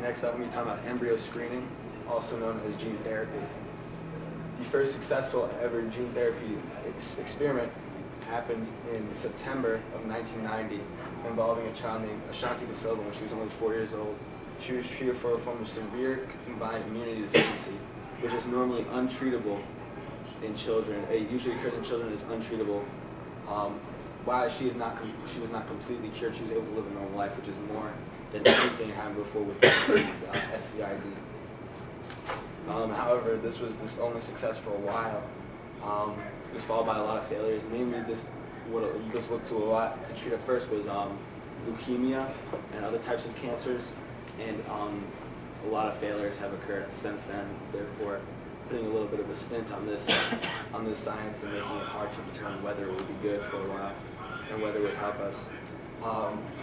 Next up, we're going to be talking about embryo screening, also known as gene therapy. The first successful ever gene therapy experiment happened in September of 1990, involving a child named Ashanti Da Silva when she was only 4 years old. She was treated for a form of severe combined immunity deficiency, which is normally untreatable in children. It usually occurs in children as untreatable. While she was not completely cured, she was able to live a normal life, which is more than anything happened before with this disease, SCID. However, this was only success for a while. It was followed by a lot of failures. Mainly, what you just looked to a lot to treat at first was leukemia and other types of cancers, and a lot of failures have occurred since then. Therefore, putting a little bit of a stint on this science and making it hard to determine whether it would be good for a while and whether it would help us.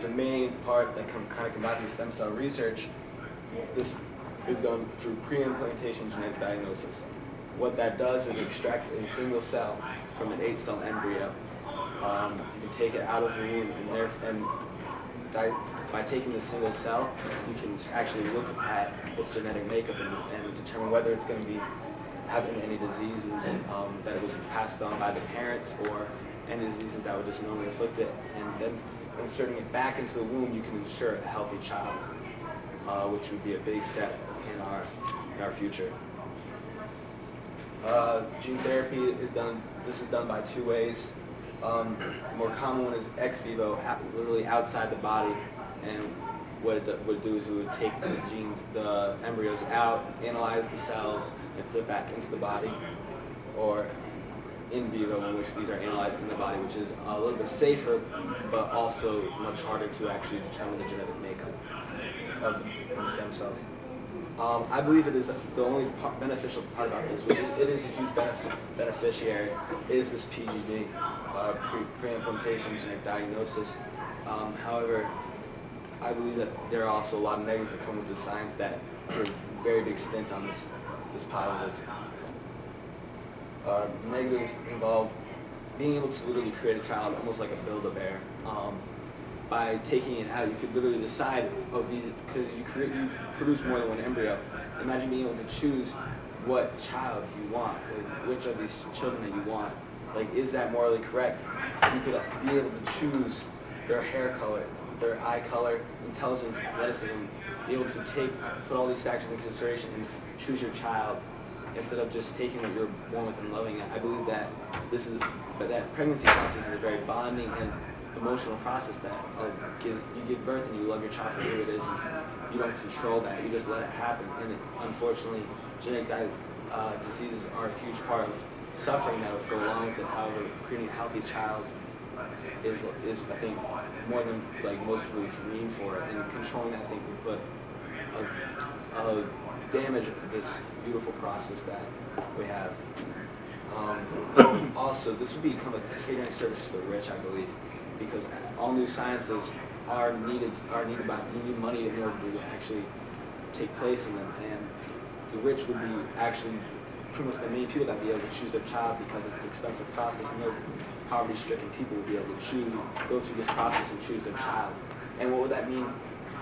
The main part that kind of combines with stem cell research, this is done through pre-implantation genetic diagnosis. What that does is it extracts a single cell from an 8-cell embryo. You can take it out of the womb, and by taking this single cell, you can actually look at its genetic makeup and determine whether it's going to be having any diseases that would be passed on by the parents, or any diseases that would just normally afflict it. And then inserting it back into the womb, you can ensure a healthy child, which would be a big step in our future. Gene therapy is done. This is done by 2 ways. The more common one is ex vivo, literally outside the body, and what it would do is it would take the embryos out, analyze the cells, and put it back into the body, or in vivo, in which these are analyzed in the body, which is a little bit safer, but also much harder to actually determine the genetic makeup of the stem cells. I believe it is the only beneficial part about this, which is it is a huge beneficiary, is this PGD, pre-implantation genetic diagnosis. However, I believe that there are also a lot of negatives that come with this science that put a very big stint on this positive. Negatives involve being able to literally create a child almost like a Build-A-Bear. By taking it out, you could literally decide of these, because you produce more than one embryo. Imagine being able to choose what child you want, like which of these children that you want. Like, is that morally correct? You could be able to choose their hair color, their eye color, intelligence, athleticism, be able to put all these factors into consideration and choose your child instead of just taking what you're born with and loving it. I believe that that pregnancy process is a very bonding and emotional process that you give birth and you love your child for who it is, and you don't control that, you just let it happen. And unfortunately, genetic diseases are a huge part of suffering that would go along with it. However, creating a healthy child is I think, more than most people dream for it, and controlling that, I think, would put a damage of this beautiful process that we have. Also, this would become a catering service to the rich, I believe, because all new sciences are needed by, you need money in order to actually take place in them, and the rich would be actually pretty much the main people that would be able to choose their child, because it's an expensive process. No poverty-stricken people would be able to go through this process and choose their child. And what would that mean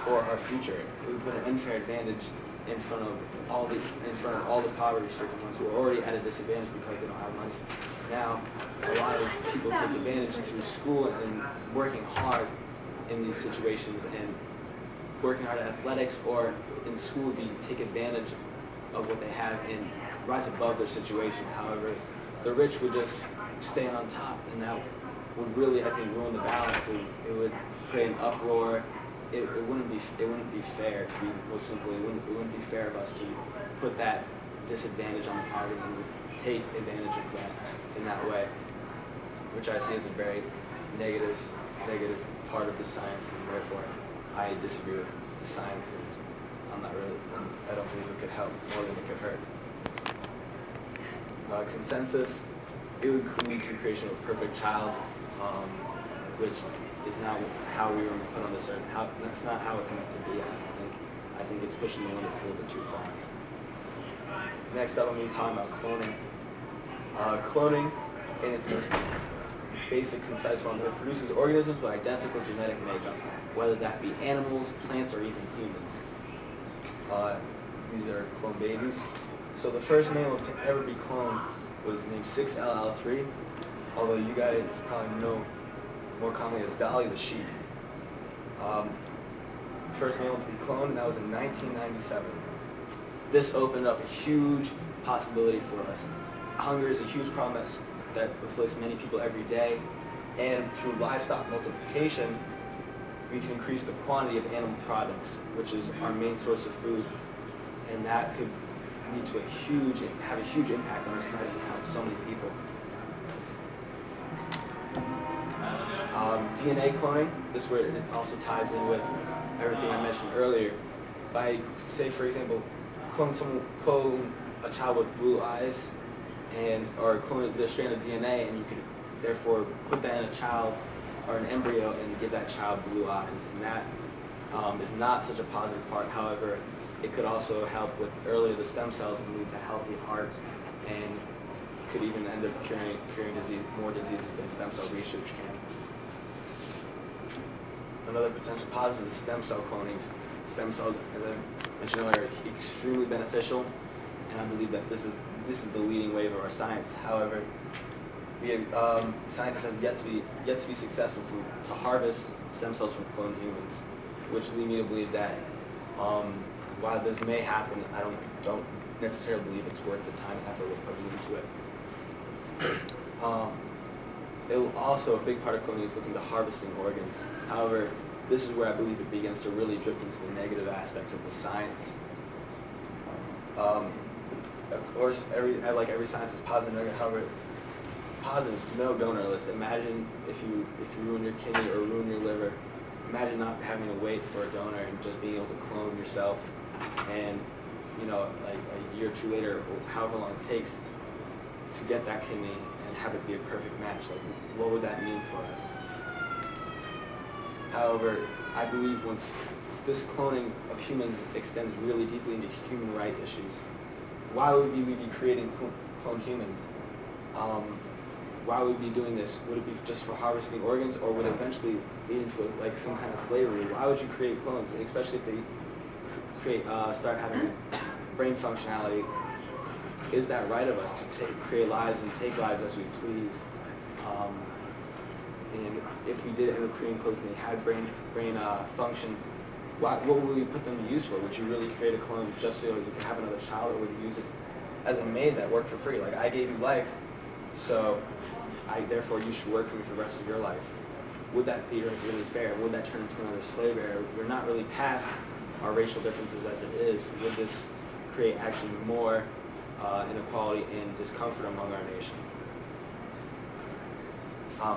for our future? It would put an unfair advantage in front of all the poverty-stricken ones who are already at a disadvantage because they don't have money. Now, a lot of people take advantage through school and working hard in these situations, and working hard at athletics or in school would take advantage of what they have and rise above their situation. However, the rich would just stay on top, and that would really, I think, ruin the balance. It would create an uproar. It wouldn't be fair, to be most simply. It wouldn't be fair of us to put that disadvantage on the poverty and take advantage of that in that way, which I see as a very negative part of the science, and therefore I disagree with the science, and I don't believe it could help more than it could hurt. Consensus, it would lead to the creation of a perfect child, which is not how we were put on this earth. That's not how it's meant to be. I think it's pushing the limits a little bit too far. Next up, I'm going to be talking about cloning. Cloning, in its most basic, concise form, it produces organisms with identical genetic makeup, whether that be animals, plants, or even humans. These are clone babies. So the first male to ever be cloned was named 6LL3, although you guys probably know more commonly as Dolly the sheep. First male to be cloned, and that was in 1997. This opened up a huge possibility for us. Hunger is a huge problem that afflicts many people every day, and through livestock multiplication, we can increase the quantity of animal products, which is our main source of food, and that could lead to have a huge impact on our society and help so many people. DNA cloning, this is where it also ties in with everything I mentioned earlier. By, say for example, clone a child with blue eyes, or clone the strand of DNA, and you could therefore put that in a child or an embryo and give that child blue eyes. And that is not such a positive part. However, it could also help with earlier the stem cells and lead to healthy hearts, and could even end up curing more diseases than stem cell research can. Another potential positive is stem cell cloning. Stem cells, as I mentioned earlier, are extremely beneficial, and I believe that this is the leading wave of our science. However, scientists have yet to be successful to harvest stem cells from cloned humans, which lead me to believe that while this may happen, I don't necessarily believe it's worth the time and effort we're putting into it. Also, a big part of cloning is looking to harvesting organs. However, this is where I believe it begins to really drift into the negative aspects of the science. Of course, like every science is positive and negative. However, positive, no donor list. Imagine if you ruin your kidney or ruin your liver. Imagine not having to wait for a donor and just being able to clone yourself, and like a year or two later, or however long it takes to get that kidney and have it be a perfect match. Like, what would that mean for us? However, I believe once this cloning of humans extends really deeply into human rights issues, why would we be creating cloned humans? Why would we be doing this? Would it be just for harvesting organs, or would it eventually lead into like some kind of slavery? Why would you create clones, especially if they start having brain functionality? Is that right of us to create lives and take lives as we please? And if we did end up creating clones and they had brain function, what would we put them to use for? Would you really create a clone just so you could have another child, or would you use it as a maid that worked for free? Like, I gave you life, so therefore you should work for me for the rest of your life. Would that be really fair? Would that turn into another slave era? We're not really past our racial differences as it is. Would this create actually more inequality and discomfort among our nation?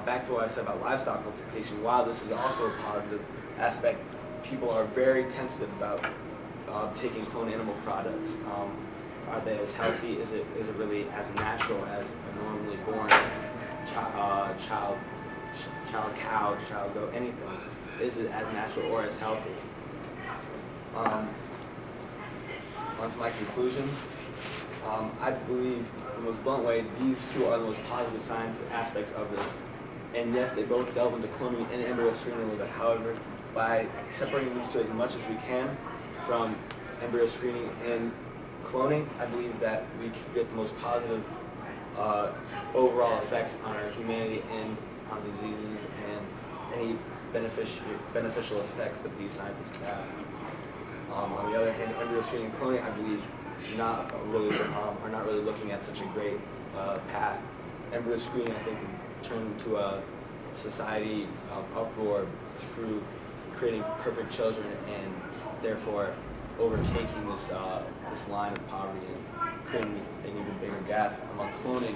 Back to what I said about livestock multiplication, while this is also a positive aspect, people are very tentative about taking cloned animal products. Are they as healthy? Is it really as natural as a normally born child cow, child goat, anything? Is it as natural or as healthy? On to my conclusion. I believe, in the most blunt way, these two are the most positive science aspects of this. And yes, they both delve into cloning and embryo screening a little bit. However, by separating these two as much as we can from embryo screening and cloning, I believe that we can get the most positive overall effects on our humanity and on diseases and any beneficial effects that these sciences can have. On the other hand, embryo screening and cloning, I believe, are not really looking at such a great path. Embryo screening, I think, turn into a society uproar through creating perfect children and therefore overtaking this line of poverty and creating an even bigger gap. Among cloning,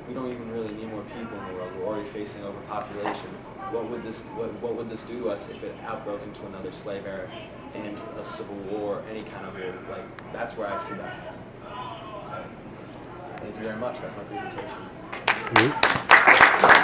we don't even really need more people in the world. We're already facing overpopulation. What would this do to us if it outbroke into another slave era and a civil war, any kind of war? Like, that's where I see that. Thank you very much. That's my presentation.